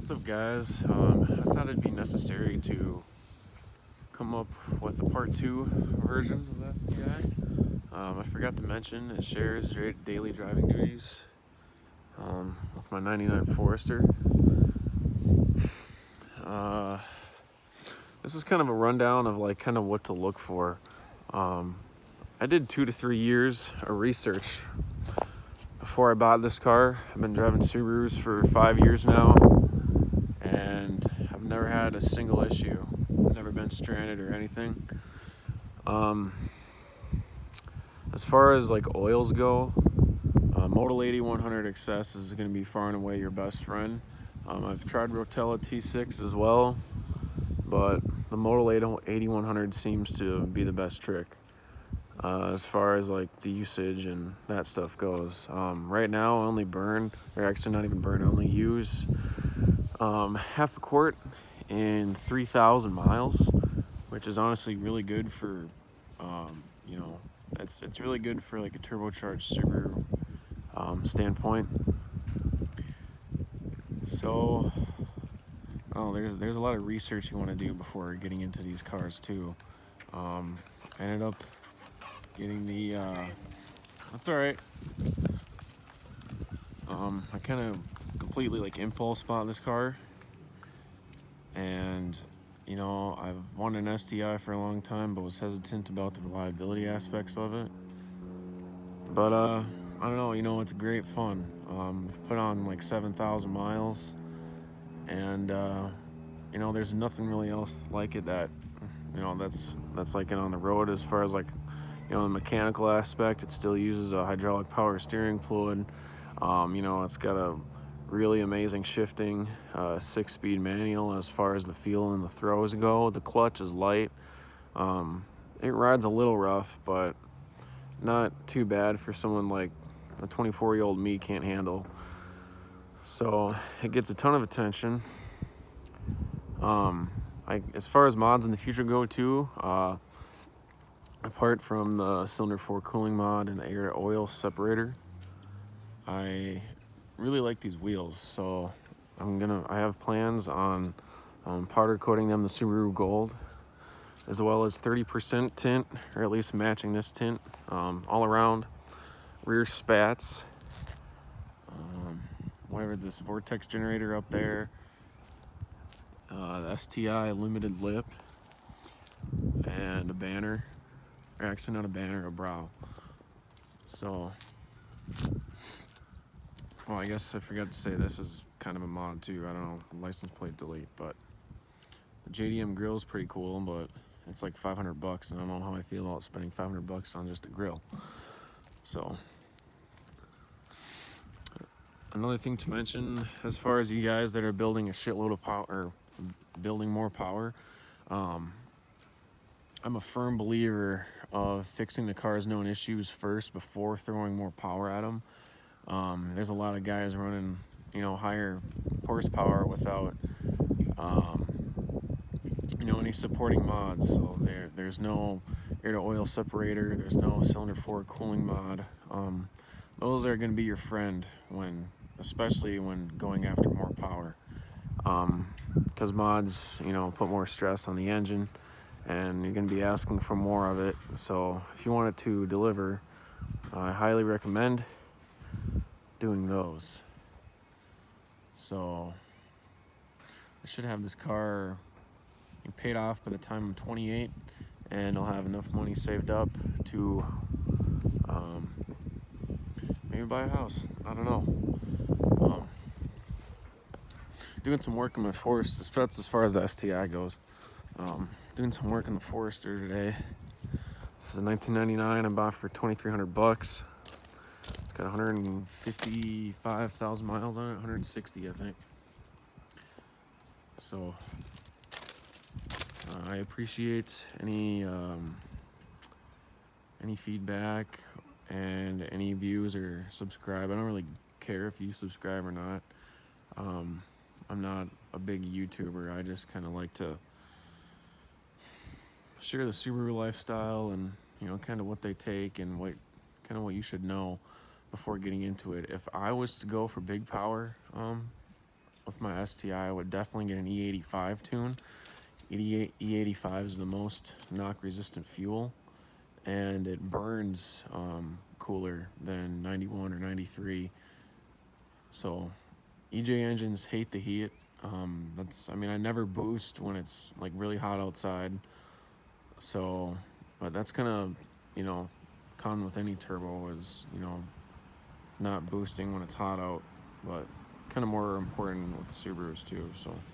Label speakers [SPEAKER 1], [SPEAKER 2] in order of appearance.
[SPEAKER 1] What's up, guys? I thought it'd be necessary to come up with a part 2 version of the STI. I forgot to mention it shares daily driving duties with my 99 Forester. Uh, this is kind of a rundown of kind of what to look for. I did 2 to 3 years of research before I bought this car. I've been driving Subarus for 5 years now, and I've never had a single issue. I've never been stranded or anything. As far as oils go, Model 80 100 XS is going to be far and away your best friend. I've tried Rotella T6 as well, but the Model 80 100 seems to be the best trick as far as the usage and that stuff goes. Right now I only burn, or actually not even burn, I only use half a quart in 3,000 miles, which is honestly really good for it's really good for a turbocharged Subaru standpoint. So there's a lot of research you want to do before getting into these cars too. I ended up getting the that's all right. I kind of completely impulse bought this car, and I've wanted an STI for a long time, but was hesitant about the reliability aspects of it. But I don't know, it's great fun. I've put on 7,000 miles, and there's nothing really else like it that that's like it on the road. As far as the mechanical aspect, it still uses a hydraulic power steering fluid. It's got a really amazing shifting 6-speed manual as far as the feel and the throws go. The clutch is light. It rides a little rough, but not too bad for someone like a 24-year-old me can't handle. So it gets a ton of attention. As far as mods in the future go too, apart from the cylinder 4 cooling mod and the air to oil separator, I really like these wheels, so I have plans on powder coating them the Subaru Gold, as well as 30% tint, or at least matching this tint, all around rear spats, whatever this vortex generator up there, the STI limited lip, and a banner, or actually not a banner, a brow. So, well, I guess I forgot to say this is kind of a mod too. I don't know, license plate delete, but the JDM grill is pretty cool, but it's like $500, and I don't know how I feel about spending $500 on just a grill. So, another thing to mention, as far as you guys that are building a shitload of power, or building more power, I'm a firm believer of fixing the car's known issues first before throwing more power at them. There's a lot of guys running, higher horsepower without, any supporting mods. So there's no air to oil separator. There's no cylinder 4 cooling mod. Those are going to be your friend especially when going after more power. Because mods, put more stress on the engine, and you're going to be asking for more of it. So if you want it to deliver, I highly recommend doing those. So I should have this car paid off by the time I'm 28, and I'll have enough money saved up to maybe buy a house. I don't know. Doing some work in my Forester. That's as far as the STI goes. Doing some work in the Forester today. This is a 1999. I bought for $2,300. It's got 155,000 miles on it, 160 I think. So I appreciate any feedback and any views or subscribe. I don't really care if you subscribe or not. I'm not a big YouTuber. I just kind of like to share the Subaru lifestyle and kind of what they take and what you should know before getting into it. If I was to go for big power with my STI, I would definitely get an E85 tune. E85 is the most knock-resistant fuel, and it burns cooler than 91 or 93. So EJ engines hate the heat. I mean, I never boost when it's like really hot outside. So, but that's kind of, you know, common with any turbo is, not boosting when it's hot out, but kind of more important with the Subarus too. So.